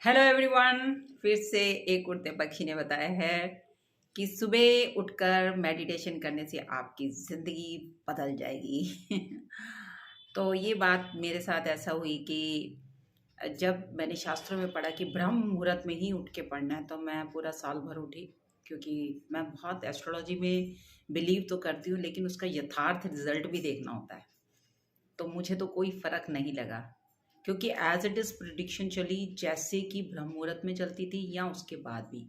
Hello everyone. फिर से एक उड़ते पक्षी ने बताया है कि सुबह उठकर मेडिटेशन करने से आपकी ज़िंदगी बदल जाएगी। तो ये बात मेरे साथ ऐसा हुई कि जब मैंने शास्त्रों में पढ़ा कि ब्रह्म मुहूर्त में ही उठ के पढ़ना है, तो मैं पूरा साल भर उठी। क्योंकि मैं बहुत एस्ट्रोलॉजी में बिलीव तो करती हूँ, लेकिन उसका यथार्थ रिजल्ट भी देखना होता है। तो मुझे तो कोई फ़र्क नहीं लगा, क्योंकि एज इट इज़ प्रिडिक्शन चली जैसे कि ब्रह्म मुहूर्त में चलती थी या उसके बाद भी।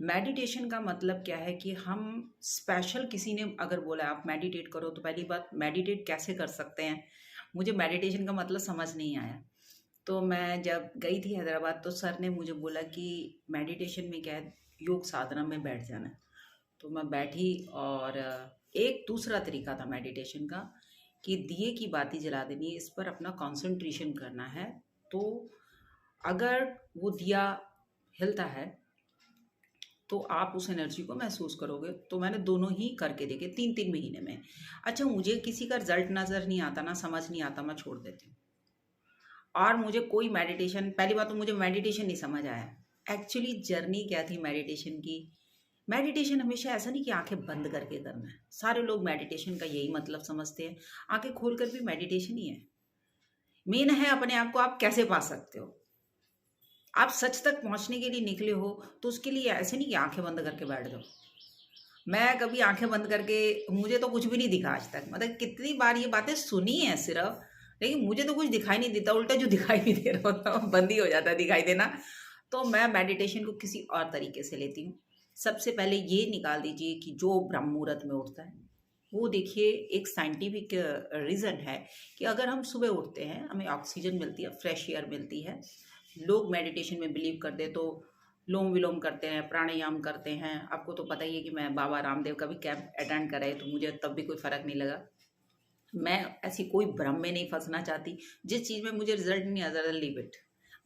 मेडिटेशन का मतलब क्या है कि हम स्पेशल, किसी ने अगर बोला आप मेडिटेट करो, तो पहली बात मेडिटेट कैसे कर सकते हैं, मुझे मेडिटेशन का मतलब समझ नहीं आया। तो मैं जब गई थी हैदराबाद, तो सर ने मुझे बोला कि मेडिटेशन में क्या है, योग साधना में बैठ जाना है। तो मैं बैठी, और एक दूसरा तरीका था मेडिटेशन का कि दिए की बाती जला देनी है, इस पर अपना कंसंट्रेशन करना है। तो अगर वो दिया हिलता है तो आप उस एनर्जी को महसूस करोगे। तो मैंने दोनों ही करके देखे 3-3 महीने में। अच्छा, मुझे किसी का रिजल्ट नज़र नहीं आता ना, समझ नहीं आता, मैं छोड़ देती हूँ। और मुझे कोई मेडिटेशन, पहली बात तो मुझे मेडिटेशन नहीं समझ आया। एक्चुअली जर्नी क्या थी मेडिटेशन की। मेडिटेशन हमेशा ऐसा नहीं कि आंखें बंद करके करना है। सारे लोग मेडिटेशन का यही मतलब समझते हैं। आंखें खोलकर भी मेडिटेशन ही है। मेन है अपने आप को आप कैसे पा सकते हो। आप सच तक पहुंचने के लिए निकले हो, तो उसके लिए ऐसे नहीं कि आंखें बंद करके बैठ जाओ। मैं कभी आंखें बंद करके, मुझे तो कुछ भी नहीं दिखा आज तक। मतलब कितनी बार ये बातें सुनी है सिर्फ, लेकिन मुझे तो कुछ दिखाई नहीं देता। उल्टा जो दिखाई भी दे रहा होता है वो बंद ही हो जाता है दिखाई देना। तो मैं मेडिटेशन को किसी और तरीके से लेती हूँ। सबसे पहले ये निकाल दीजिए कि जो ब्रह्म मुहूर्त में उठता है, वो देखिए एक साइंटिफिक रीज़न है कि अगर हम सुबह उठते हैं, हमें ऑक्सीजन मिलती है, फ्रेश एयर मिलती है। लोग मेडिटेशन में बिलीव करते तो लोम विलोम करते हैं, प्राणायाम करते हैं। आपको तो पता ही है कि मैं बाबा रामदेव का भी कैंप अटेंड करा है, तो मुझे तब भी कोई फ़र्क नहीं लगा। मैं ऐसी कोई भ्रम में नहीं फंसना चाहती। जिस चीज़ में मुझे रिजल्ट नहीं आता, लीव इट,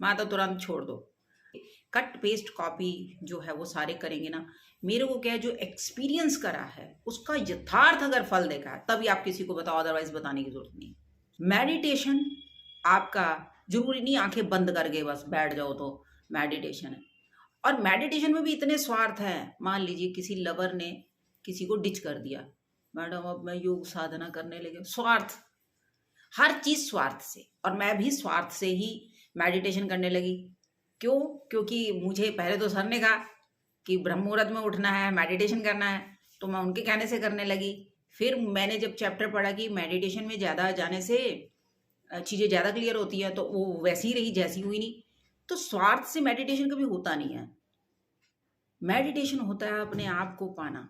मैं तो तुरंत छोड़ दो। कट पेस्ट कॉपी जो है वो सारे करेंगे ना। मेरे को क्या है, जो एक्सपीरियंस करा है उसका यथार्थ अगर फल देखा है, तभी आप किसी को बताओ, अदरवाइज बताने की जरूरत नहीं। मेडिटेशन आपका जरूरी नहीं आंखें बंद करके बस बैठ जाओ तो मेडिटेशन है। और मेडिटेशन में भी इतने स्वार्थ हैं। मान लीजिए किसी लवर ने किसी को डिच कर दिया, मैडम अब मैं योग साधना करने लगे, स्वार्थ, हर चीज स्वार्थ से। और मैं भी स्वार्थ से ही मेडिटेशन करने लगी। क्यों? क्योंकि मुझे पहले तो सर ने कहा कि ब्रह्म मुहूर्त में उठना है, मेडिटेशन करना है, तो मैं उनके कहने से करने लगी। फिर मैंने जब चैप्टर पढ़ा कि मेडिटेशन में ज़्यादा जाने से चीज़ें ज़्यादा क्लियर होती हैं, तो वो वैसी ही रही जैसी हुई नहीं। तो स्वार्थ से मेडिटेशन कभी होता नहीं है। मेडिटेशन होता है अपने आप को पाना।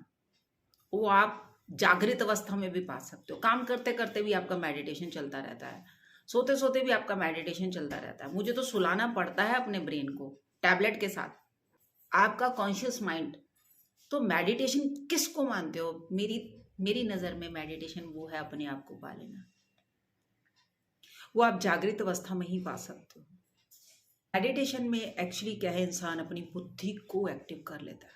वो आप जागृत अवस्था में भी पा सकते हो, काम करते करते भी आपका मेडिटेशन चलता रहता है, सोते सोते भी आपका मेडिटेशन चलता रहता है। मुझे तो सुलाना पड़ता है अपने ब्रेन को टैबलेट के साथ, आपका कॉन्शियस माइंड। तो मेडिटेशन किसको मानते हो? मेरी मेरी नज़र में मेडिटेशन वो है अपने आप को पा लेना। वो आप जागृत अवस्था में ही पा सकते हो। मेडिटेशन में एक्चुअली क्या है, इंसान अपनी बुद्धि को एक्टिव कर लेता है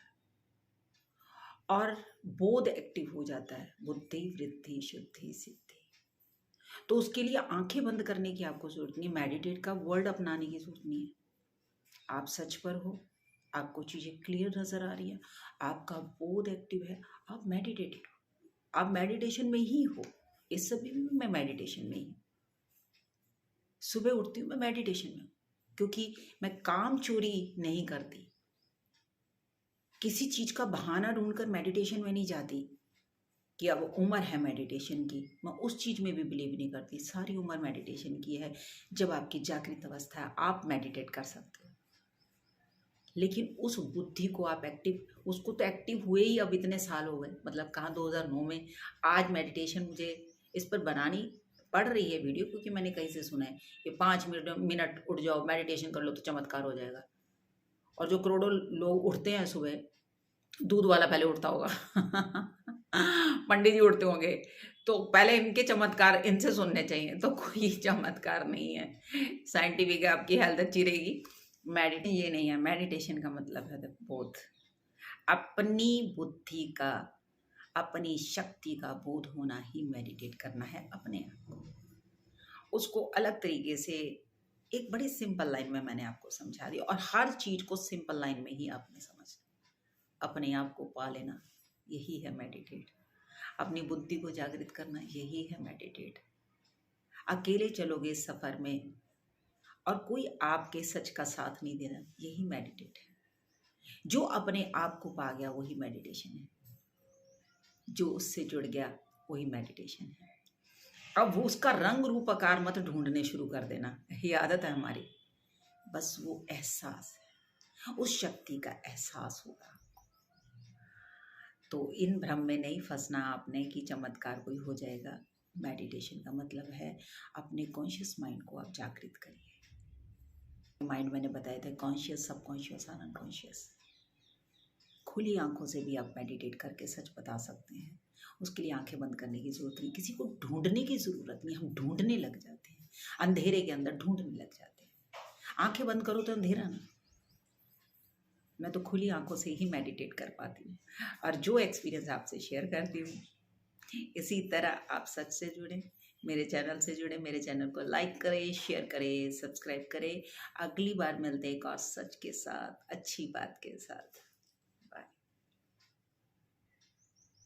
और बोध एक्टिव हो जाता है। बुद्धि वृद्धि शुद्धि सिद्धि। तो उसके लिए आंखें बंद करने की आपको जरूरत नहीं, मेडिटेट का वर्ड अपनाने की जरूरत नहीं है। आप सच पर हो, आपको चीजें क्लियर नजर आ रही है, आपका बोध एक्टिव है, आप मेडिटेटेड हो, आप मेडिटेशन में ही हो। इस सभी में मैं मेडिटेशन में ही, सुबह उठती हूँ मैं मेडिटेशन में हूँ। क्योंकि मैं काम चोरी नहीं करती, किसी चीज का बहाना ढूंढकर मेडिटेशन में नहीं जाती कि अब उम्र है मेडिटेशन की। मैं उस चीज़ में भी बिलीव नहीं करती। सारी उम्र मेडिटेशन की है। जब आपकी जागृत अवस्था है, आप मेडिटेट कर सकते हो। लेकिन उस बुद्धि को आप एक्टिव, उसको तो एक्टिव हुए ही अब इतने साल हो गए, मतलब कहाँ 2009 में। आज मेडिटेशन मुझे इस पर बनानी पड़ रही है वीडियो, क्योंकि मैंने कहीं से सुना है कि 5 मिनट उठ जाओ, मेडिटेशन कर लो तो चमत्कार हो जाएगा। और जो करोड़ों लोग उठते हैं सुबह, दूध वाला पहले उठता होगा। पंडित जी उठते होंगे, तो पहले इनके चमत्कार इनसे सुनने चाहिए। तो कोई चमत्कार नहीं है, साइंटिफिक है, आपकी हेल्थ अच्छी रहेगी। मेडिटेशन ये नहीं है। मेडिटेशन का मतलब है बोध, अपनी बुद्धि का, अपनी शक्ति का बोध होना ही मेडिटेट करना है अपने आप को। उसको अलग तरीके से एक बड़ी सिंपल लाइन में मैंने आपको समझा दी, और हर चीज को सिंपल लाइन में ही आपने समझना, अपने आप को पा लेना, यही है मेडिटेट। अपनी बुद्धि को जागृत करना, यही है मेडिटेट। अकेले चलोगे इस सफर में और कोई आपके सच का साथ नहीं दे रहा, यही मेडिटेट है। जो अपने आप को पा गया वही मेडिटेशन है, जो उससे जुड़ गया वही मेडिटेशन है। अब वो उसका रंग रूप आकार मत ढूंढने शुरू कर देना, ये आदत है हमारी। बस वो एहसास है, उस शक्ति का एहसास होगा। तो इन भ्रम में नहीं फंसना आपने कि चमत्कार कोई हो जाएगा। मेडिटेशन का मतलब है अपने कॉन्शियस माइंड को आप जागृत करिए। माइंड मैंने बताया था, कॉन्शियस, सबकॉन्शियस और अनकॉन्शियस। खुली आंखों से भी आप मेडिटेट करके सच बता सकते हैं। उसके लिए आंखें बंद करने की ज़रूरत नहीं, किसी को ढूंढने की ज़रूरत नहीं। हम ढूंढने लग जाते हैं, अंधेरे के अंदर ढूंढने लग जाते हैं। आंखें बंद करो तो अंधेरा ना। मैं तो खुली आंखों से ही मेडिटेट कर पाती हूँ, और जो एक्सपीरियंस आपसे शेयर करती हूँ। इसी तरह आप सच से जुड़ें, मेरे चैनल से जुड़े, मेरे चैनल को लाइक करें, शेयर करें, सब्सक्राइब करें। अगली बार मिलते हैं एक और सच के साथ, अच्छी बात के साथ।